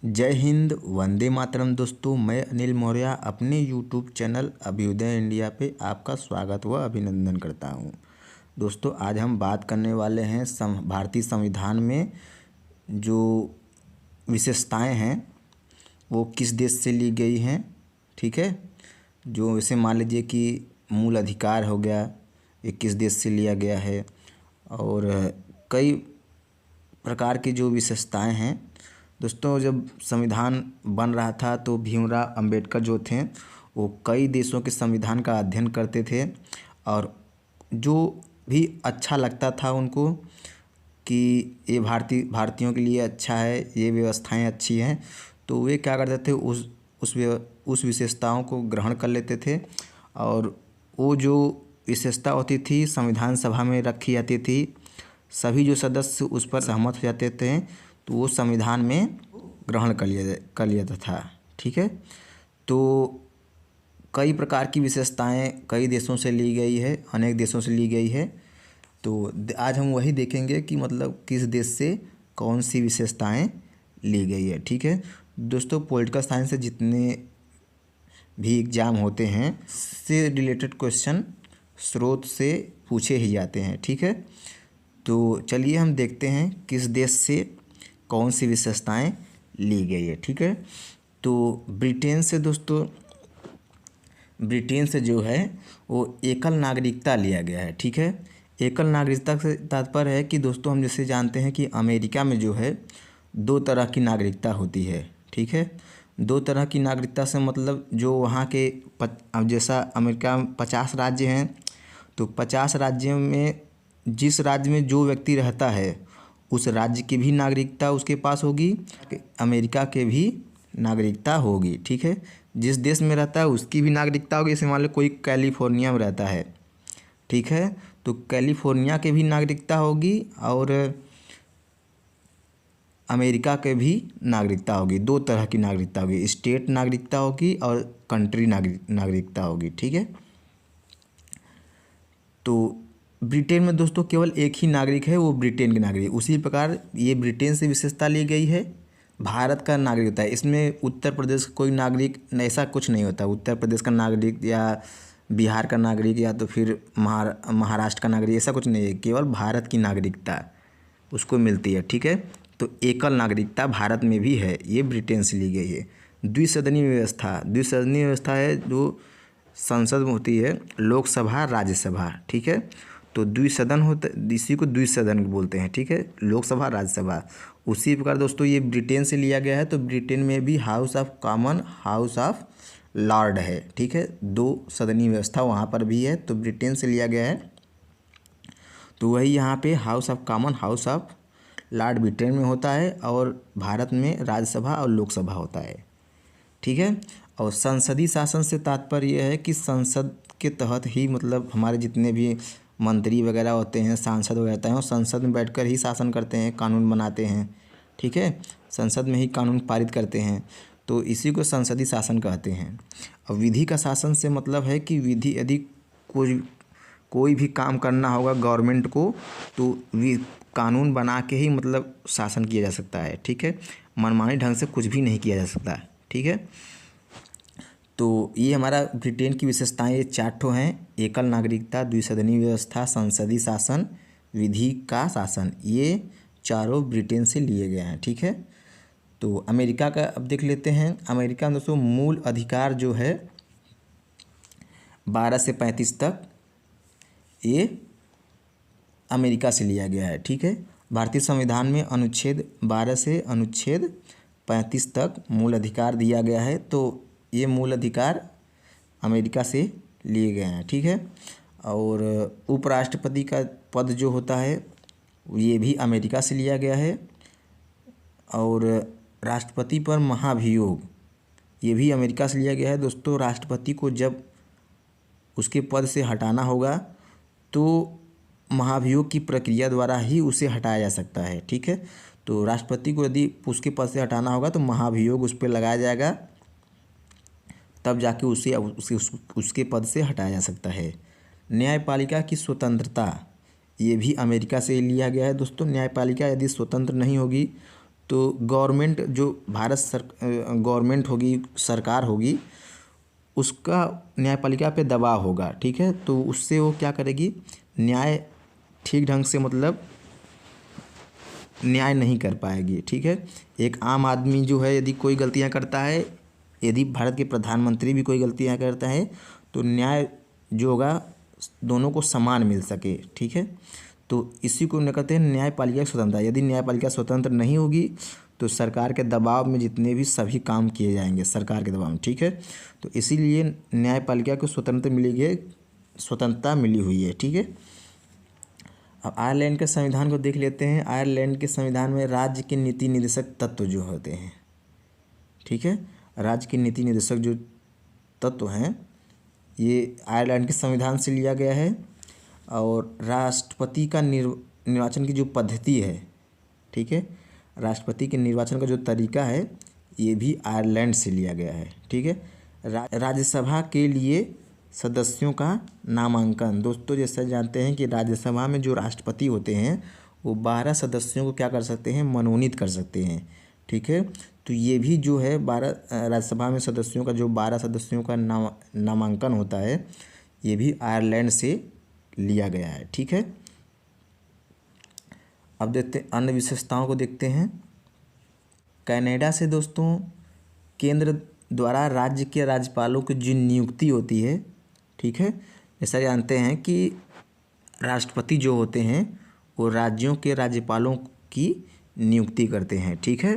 जय हिंद, वंदे मातरम। दोस्तों, मैं अनिल मौर्य अपने यूट्यूब चैनल अभ्युदय इंडिया पे आपका स्वागत व अभिनंदन करता हूं। दोस्तों, आज हम बात करने वाले हैं भारतीय संविधान में जो विशेषताएं हैं वो किस देश से ली गई हैं। ठीक है, जो वैसे मान लीजिए कि मूल अधिकार हो गया, ये किस देश से लिया गया है, और कई प्रकार की जो विशेषताएं हैं। दोस्तों, जब संविधान बन रहा था तो भीमराव अंबेडकर जो थे वो कई देशों के संविधान का अध्ययन करते थे, और जो भी अच्छा लगता था उनको कि ये भारतीयों के लिए अच्छा है, ये व्यवस्थाएं अच्छी हैं, तो वे क्या करते थे, उस विशेषताओं को ग्रहण कर लेते थे। और वो जो विशेषता होती थी संविधान सभा में रखी जाती थी, सभी जो सदस्य उस पर सहमत हो जाते थे तो वो संविधान में ग्रहण कर लिया जाता था। ठीक है, तो कई प्रकार की विशेषताएं कई देशों से ली गई है, अनेक देशों से ली गई है। तो आज हम वही देखेंगे कि मतलब किस देश से कौन सी विशेषताएं ली गई है। ठीक है दोस्तों, पॉलिटिकल साइंस से जितने भी एग्ज़ाम होते हैं से रिलेटेड क्वेश्चन स्रोत से पूछे ही जाते हैं। ठीक है, तो चलिए हम देखते हैं किस देश से कौन सी विशेषताएं ली गई है। ठीक है, तो ब्रिटेन से दोस्तों, ब्रिटेन से जो है वो एकल नागरिकता लिया गया है। ठीक है, एकल नागरिकता से तात्पर्य है कि दोस्तों हम जैसे जानते हैं कि अमेरिका में जो है दो तरह की नागरिकता होती है। ठीक है, दो तरह की नागरिकता से मतलब जो वहाँ के अब जैसा अमेरिका में 50 राज्य हैं, तो 50 राज्यों में जिस राज्य में जो व्यक्ति रहता है उस राज्य की भी नागरिकता उसके पास होगी, अमेरिका के भी नागरिकता होगी। ठीक है, जिस देश में रहता है उसकी भी नागरिकता होगी। जैसे मान लो कोई कैलिफोर्निया में रहता है, ठीक है, तो कैलिफोर्निया के भी नागरिकता होगी और अमेरिका के भी नागरिकता होगी। दो तरह की नागरिकता होगी, स्टेट नागरिकता होगी और कंट्री नागरिकता होगी। ठीक है, तो ब्रिटेन में दोस्तों केवल एक ही नागरिक है, वो ब्रिटेन के नागरिक। उसी प्रकार ये ब्रिटेन से विशेषता ली गई है। भारत का नागरिक होता है, इसमें उत्तर प्रदेश का कोई नागरिक ऐसा कुछ नहीं होता। उत्तर प्रदेश का नागरिक या बिहार का नागरिक या तो फिर महाराष्ट्र का नागरिक, ऐसा कुछ नहीं है। केवल भारत की नागरिकता उसको मिलती है। ठीक है, तो एकल नागरिकता भारत में भी है, ये ब्रिटेन से ली गई है। द्विसदनीय व्यवस्था है जो संसद में होती है, लोकसभा राज्यसभा। ठीक है, तो द्विसदन होता, इसी को द्विसदन बोलते हैं। ठीक है, लोकसभा राज्यसभा। उसी प्रकार दोस्तों ये ब्रिटेन से लिया गया है, तो ब्रिटेन में भी house of common, house of Lord है। ठीक है, दो सदनीय व्यवस्था वहाँ पर भी है, तो ब्रिटेन से लिया गया है। तो वही यहाँ पे house of common, house of Lord Britain में होता है, और भारत में राज्यसभा और लोकसभा होता है। ठीक है, और संसदीय शासन से तात्पर्य यह है कि संसद के तहत ही मतलब हमारे जितने भी मंत्री वगैरह होते हैं, सांसद वगैरह होते हैं, वो संसद में बैठकर ही शासन करते हैं, कानून बनाते हैं। ठीक है, संसद में ही कानून पारित करते हैं, तो इसी को संसदीय शासन कहते हैं। और विधि का शासन से मतलब है कि विधि यदि कोई भी काम करना होगा गवर्नमेंट को, तो कानून बना के ही मतलब शासन किया जा सकता है। ठीक है, मनमानी ढंग से कुछ भी नहीं किया जा सकता। ठीक है, तो ये हमारा ब्रिटेन की विशेषताएं ये 4 ठो हैं: एकल नागरिकता, द्विसदनीय व्यवस्था, संसदीय शासन, विधि का शासन। ये चारों ब्रिटेन से लिए गए हैं। ठीक है, तो अमेरिका का अब देख लेते हैं। अमेरिका में दोस्तों मूल अधिकार जो है 12 से 35 तक ये अमेरिका से लिया गया है। ठीक है, भारतीय संविधान में अनुच्छेद 12 से अनुच्छेद 35 तक मूल अधिकार दिया गया है, तो ये मूल अधिकार अमेरिका से लिए गए हैं। ठीक है, और उपराष्ट्रपति का पद जो होता है ये भी अमेरिका से लिया गया है, और राष्ट्रपति पर महाभियोग ये भी अमेरिका से लिया गया है। दोस्तों, राष्ट्रपति को जब उसके पद से हटाना होगा तो महाभियोग की प्रक्रिया द्वारा ही उसे हटाया जा सकता है। ठीक है, तो राष्ट्रपति को यदि उसके पद से हटाना होगा तो महाभियोग उस पर लगाया जाएगा, तब जाके उसके पद से हटाया जा सकता है। न्यायपालिका की स्वतंत्रता ये भी अमेरिका से लिया गया है। दोस्तों, न्यायपालिका यदि स्वतंत्र नहीं होगी तो गवर्नमेंट जो गवर्नमेंट होगी, सरकार होगी, उसका न्यायपालिका पे दबाव होगा, ठीक है। तो उससे वो क्या करेगी, न्याय ठीक ढंग से मतलब न्याय नहीं कर पाएगी, ठीक है। एक आम आदमी जो है यदि कोई गलतियां करता है, यदि भारत के प्रधानमंत्री भी कोई गलतियां करता है, तो न्याय जो होगा दोनों को समान मिल सके, ठीक है। तो इसी को कहते हैं न्यायपालिका की स्वतंत्रता। यदि न्यायपालिका स्वतंत्र नहीं होगी तो सरकार के दबाव में जितने भी सभी काम किए जाएंगे सरकार के दबाव में, ठीक है। तो इसीलिए न्यायपालिका को स्वतंत्रता मिली हुई है, ठीक है। अब आयरलैंड के संविधान को देख लेते हैं। आयरलैंड के संविधान में राज्य के नीति निर्देशक तत्व जो होते हैं, ठीक है, राज्य के नीति निर्देशक जो तत्व हैं ये आयरलैंड के संविधान से लिया गया है। और राष्ट्रपति का निर्वाचन की जो पद्धति है, ठीक है, राष्ट्रपति के निर्वाचन का जो तरीका है ये भी आयरलैंड से लिया गया है, ठीक है। राज्यसभा के लिए सदस्यों का नामांकन। दोस्तों जैसा जानते हैं कि राज्यसभा में जो राष्ट्रपति होते हैं वो 12 सदस्यों को क्या कर सकते हैं, मनोनीत कर सकते हैं, ठीक है। तो ये भी जो है 12 राज्यसभा में सदस्यों का जो 12 सदस्यों का नामांकन होता है ये भी आयरलैंड से लिया गया है, ठीक है। अब देखते अन्य विशेषताओं को देखते हैं। कनाडा से दोस्तों केंद्र द्वारा राज्य के राज्यपालों की जो नियुक्ति होती है, ठीक है, जैसा जानते हैं कि राष्ट्रपति जो होते हैं वो राज्यों के राज्यपालों की नियुक्ति करते हैं, ठीक है,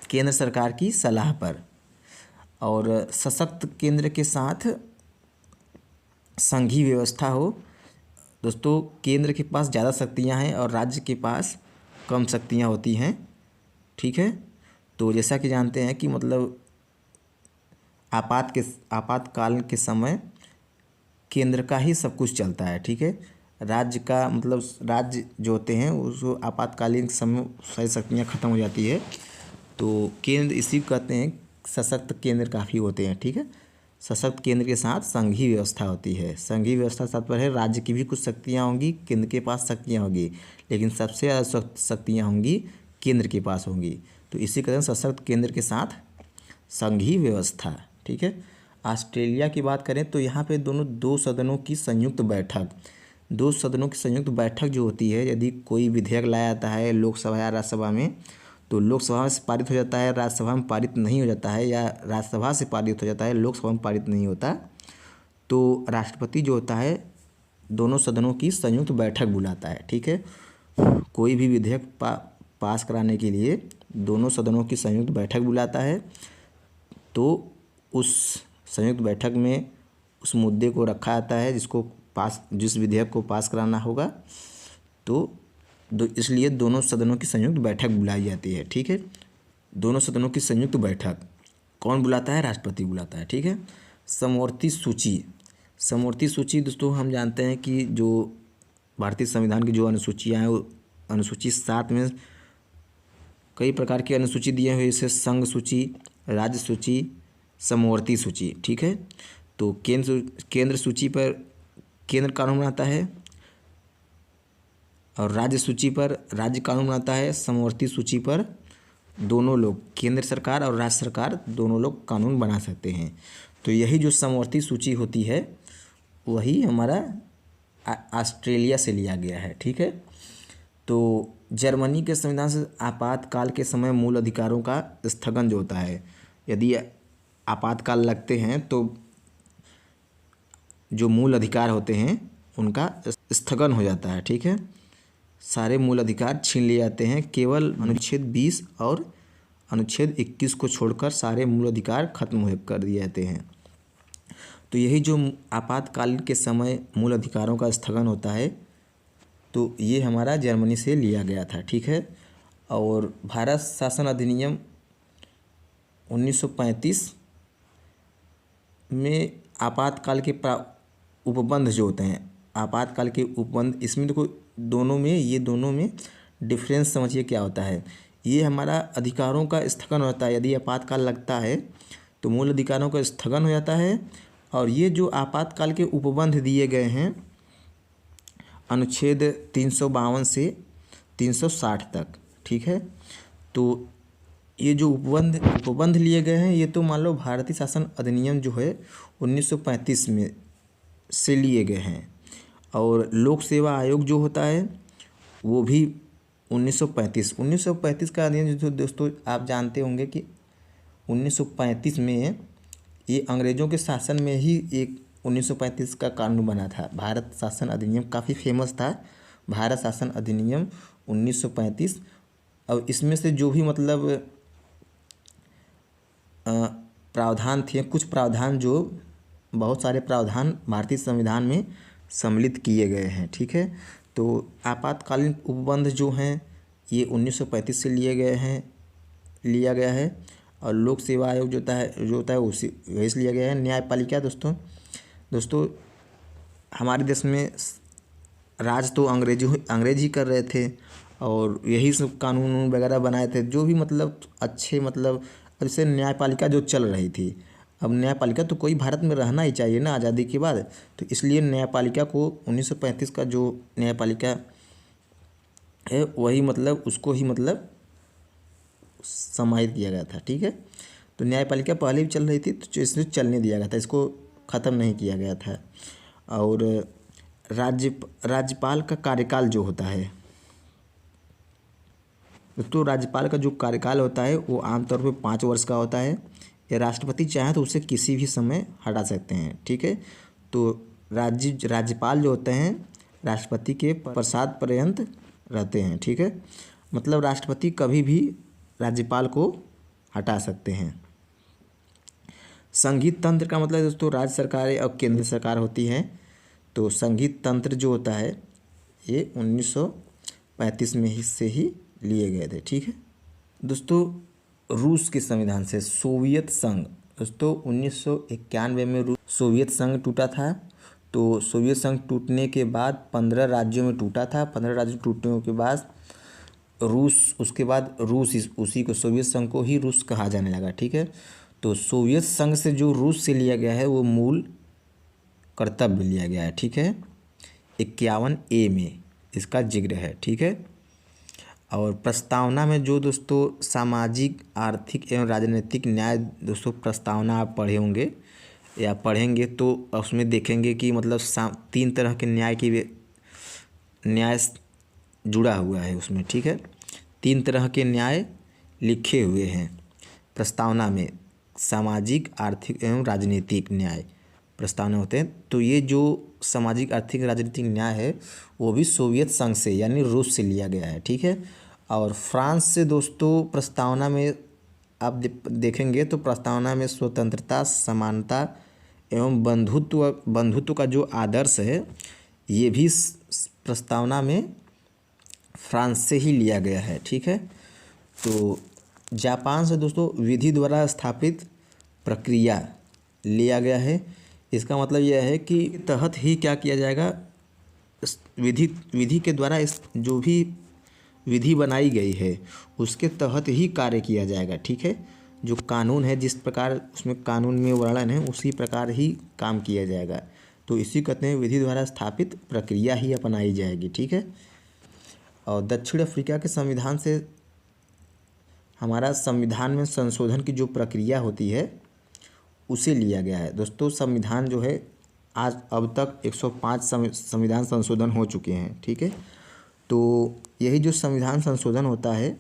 केंद्र सरकार की सलाह पर। और सशक्त केंद्र के साथ संघीय व्यवस्था हो। दोस्तों केंद्र के पास ज़्यादा शक्तियां हैं और राज्य के पास कम शक्तियां होती हैं, ठीक है। तो जैसा कि जानते हैं कि मतलब आपातकाल के समय केंद्र का ही सब कुछ चलता है, ठीक है। राज्य का मतलब राज्य जो होते हैं उसको आपातकालीन समय सारी शक्तियाँ खत्म हो जाती है तो केंद्र, इसी को कहते हैं सशक्त केंद्र काफ़ी होते हैं, ठीक है। सशक्त केंद्र के साथ संघीय व्यवस्था होती है। संघीय व्यवस्था तात्पर्य है राज्य की भी कुछ शक्तियाँ होंगी, केंद्र के पास शक्तियाँ होंगी, लेकिन सबसे ज़्यादा शक्तियाँ होंगी केंद्र के पास होंगी। तो इसी कारण सशक्त केंद्र के साथ संघीय व्यवस्था, ठीक है। ऑस्ट्रेलिया की बात करें तो यहाँ पे दो सदनों की संयुक्त बैठक जो होती है, यदि कोई विधेयक लाया जाता है लोकसभा या राज्यसभा में तो लोकसभा से पारित हो जाता है, राज्यसभा में पारित नहीं हो जाता है, या राज्यसभा से पारित हो जाता है लोकसभा में पारित नहीं होता, तो राष्ट्रपति जो होता है दोनों सदनों की संयुक्त बैठक बुलाता है, ठीक है। कोई भी विधेयक पास कराने के लिए दोनों सदनों की संयुक्त बैठक बुलाता है। तो उस संयुक्त बैठक में उस मुद्दे को रखा जाता है जिस विधेयक को पास कराना होगा। तो इसलिए दोनों सदनों की संयुक्त बैठक बुलाई जाती है, ठीक है। दोनों सदनों की संयुक्त बैठक कौन बुलाता है, राष्ट्रपति बुलाता है, ठीक है। समवर्ती सूची दोस्तों हम जानते हैं कि जो भारतीय संविधान की जो अनुसूचियाँ हैं वो अनुसूची 7 में कई प्रकार की अनुसूची दिए हुए, जैसे संघ सूची, राज्य सूची, समवर्ती सूची, ठीक है। तो केंद्र सूची पर केंद्र कानून बनाता है और राज्य सूची पर राज्य कानून बनाता है। समवर्ती सूची पर दोनों लोग, केंद्र सरकार और राज्य सरकार दोनों लोग कानून बना सकते हैं। तो यही जो समवर्ती सूची होती है वही हमारा ऑस्ट्रेलिया से लिया गया है, ठीक है। तो जर्मनी के संविधान से आपातकाल के समय मूल अधिकारों का स्थगन जो होता है, यदि आपातकाल लगते हैं तो जो मूल अधिकार होते हैं उनका स्थगन हो जाता है, ठीक है। सारे मूल अधिकार छीन लिए जाते हैं, केवल अनुच्छेद 20 और अनुच्छेद 21 को छोड़कर सारे मूल अधिकार खत्म कर दिए जाते हैं। तो यही जो आपातकाल के समय मूल अधिकारों का स्थगन होता है तो ये हमारा जर्मनी से लिया गया था, ठीक है। और भारत शासन अधिनियम 1935 में आपातकाल के उपबंध जो होते हैं, आपातकाल के उपबंध, इसमें देखो दोनों में डिफरेंस समझिए क्या होता है। ये हमारा अधिकारों का स्थगन होता है, यदि आपातकाल लगता है तो मूल अधिकारों का स्थगन हो जाता है। और ये जो आपातकाल के उपबंध दिए गए हैं अनुच्छेद 352 से 360 तक, ठीक है। तो ये जो उपबंध लिए गए हैं, ये तो मान लो भारतीय शासन अधिनियम जो है 1935 में से लिए गए हैं। और लोक सेवा आयोग जो होता है वो भी 1935 का अधिनियम जो दोस्तों आप जानते होंगे कि 1935 में ये अंग्रेज़ों के शासन में ही एक 1935 का कानून बना था। भारत शासन अधिनियम काफ़ी फेमस था, भारत शासन अधिनियम 1935। और इसमें से जो भी मतलब प्रावधान थे, कुछ प्रावधान जो बहुत सारे प्रावधान भारतीय संविधान में सम्मिलित किए गए हैं, ठीक है। तो आपातकालीन उपबंध जो हैं ये 1935 से लिया गया है। और लोक सेवा आयोग जो होता है उसी वही से लिया गया है। न्यायपालिका दोस्तों हमारे देश में राज तो अंग्रेज ही कर रहे थे, और यही सब कानून वगैरह बनाए थे जो भी मतलब अच्छे, मतलब जैसे न्यायपालिका जो चल रही थी। अब न्यायपालिका तो कोई भारत में रहना ही चाहिए ना आज़ादी के बाद, तो इसलिए न्यायपालिका को 1935 का जो न्यायपालिका है वही मतलब उसको ही मतलब समाहित किया गया था, ठीक है। तो न्यायपालिका पहले भी चल रही थी तो इसमें चलने दिया गया था, इसको ख़त्म नहीं किया गया था। और राज्यपाल का कार्यकाल जो होता है, तो राज्यपाल का जो कार्यकाल होता है वो आमतौर पे 5 वर्ष का होता है। या राष्ट्रपति चाहे तो उसे किसी भी समय हटा सकते हैं, ठीक है। तो राज्यपाल जो होते हैं राष्ट्रपति के प्रसाद पर्यंत रहते हैं, ठीक है। मतलब राष्ट्रपति कभी भी राज्यपाल को हटा सकते हैं। संघीय तंत्र का मतलब दोस्तों राज्य सरकारें और केंद्र सरकार होती है। तो संघीय तंत्र जो होता है ये 1935 में से ही लिए गए थे, ठीक है। दोस्तों रूस के संविधान से सोवियत संघ, दोस्तों 1991 में सोवियत संघ टूटा था। तो सोवियत संघ टूटने के बाद 15 राज्यों में टूटा था। 15 राज्यों टूटने के बाद उसके बाद उसी को सोवियत संघ को ही रूस कहा जाने लगा, ठीक है। तो सोवियत संघ से जो रूस से लिया गया है वो मूल कर्तव्य लिया गया है, ठीक है। 51A में इसका जिक्र है, ठीक है। और प्रस्तावना में जो दोस्तों सामाजिक, आर्थिक एवं राजनीतिक न्याय, दोस्तों प्रस्तावना आप पढ़े होंगे या पढ़ेंगे तो उसमें देखेंगे कि मतलब 3 तरह के न्याय जुड़ा हुआ है उसमें, ठीक है। 3 तरह के न्याय लिखे हुए हैं प्रस्तावना में, सामाजिक, आर्थिक एवं राजनीतिक न्याय प्रस्तावना होते हैं। तो ये जो सामाजिक, आर्थिक, राजनीतिक न्याय है वो भी सोवियत संघ से यानी रूस से लिया गया है, ठीक है। और फ्रांस से दोस्तों प्रस्तावना में आप देखेंगे तो प्रस्तावना में स्वतंत्रता, समानता एवं बंधुत्व का जो आदर्श है ये भी प्रस्तावना में फ्रांस से ही लिया गया है, ठीक है। तो जापान से दोस्तों विधि द्वारा स्थापित प्रक्रिया लिया गया है। इसका मतलब यह है कि तहत ही क्या किया जाएगा, विधि के द्वारा इस जो भी विधि बनाई गई है उसके तहत ही कार्य किया जाएगा, ठीक है। जो कानून है जिस प्रकार उसमें कानून में वर्णन है उसी प्रकार ही काम किया जाएगा। तो इसी कहते हैं विधि द्वारा स्थापित प्रक्रिया ही अपनाई जाएगी, ठीक है। और दक्षिण अफ्रीका के संविधान से हमारा संविधान में संशोधन की जो प्रक्रिया होती है उसे लिया गया है। दोस्तों संविधान जो है आज अब तक 105 संविधान संशोधन हो चुके हैं, ठीक है। तो यही जो संविधान संशोधन होता है,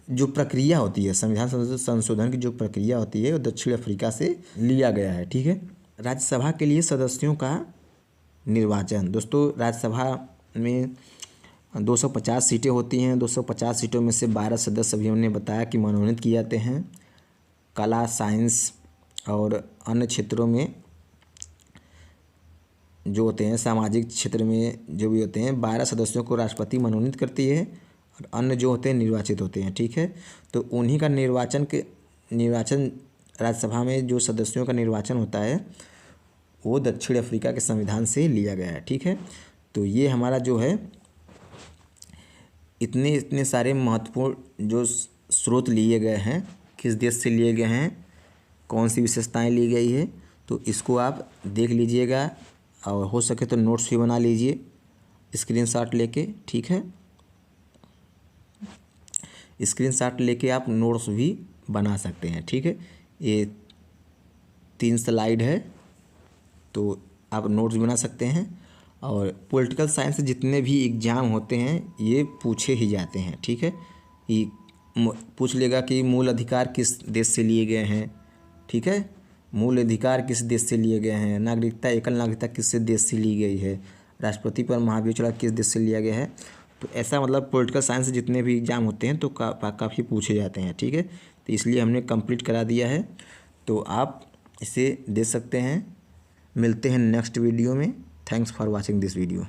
जो प्रक्रिया होती है संविधान संशोधन की जो प्रक्रिया होती है वो दक्षिण अफ्रीका से लिया गया है, ठीक है। राज्यसभा के लिए सदस्यों का निर्वाचन, दोस्तों राज्यसभा में 250 सीटें होती हैं। 250 सीटों में से 12 सदस्य अभी हमने बताया कि मनोनीत किए जाते हैं। कला, साइंस और अन्य क्षेत्रों में जो होते हैं, सामाजिक क्षेत्र में जो भी होते हैं, 12 सदस्यों को राष्ट्रपति मनोनीत करती है और अन्य जो होते हैं निर्वाचित होते हैं, ठीक है। तो उन्हीं का निर्वाचन राज्यसभा में जो सदस्यों का निर्वाचन होता है वो दक्षिण अफ्रीका के संविधान से लिया गया है, ठीक है। तो ये हमारा जो है इतने सारे महत्वपूर्ण जो स्रोत लिए गए हैं, किस देश से लिए गए हैं, कौन सी विशेषताएं ली गई है, तो इसको आप देख लीजिएगा और हो सके तो नोट्स भी बना लीजिए स्क्रीनशॉट लेके, ठीक है। स्क्रीनशॉट लेके आप नोट्स भी बना सकते हैं। ठीक है, ये 3 स्लाइड है, तो आप नोट्स बना सकते हैं। और पॉलिटिकल साइंस से जितने भी एग्ज़ाम होते हैं ये पूछे ही जाते हैं। ठीक है, ये पूछ लेगा कि मूल अधिकार किस देश से लिए गए हैं। ठीक है, मूल अधिकार किस देश से लिए गए हैं, नागरिकता, एकल नागरिकता किस देश से ली गई है, राष्ट्रपति पर महाभियोग चढ़ाव किस देश से लिया गया है। तो ऐसा मतलब पॉलिटिकल साइंस से जितने भी एग्ज़ाम होते हैं तो काफ़ी पूछे जाते हैं। ठीक है, तो इसलिए हमने कंप्लीट करा दिया है, तो आप इसे दे सकते हैं। मिलते हैं नेक्स्ट वीडियो में। Thanks for watching this video.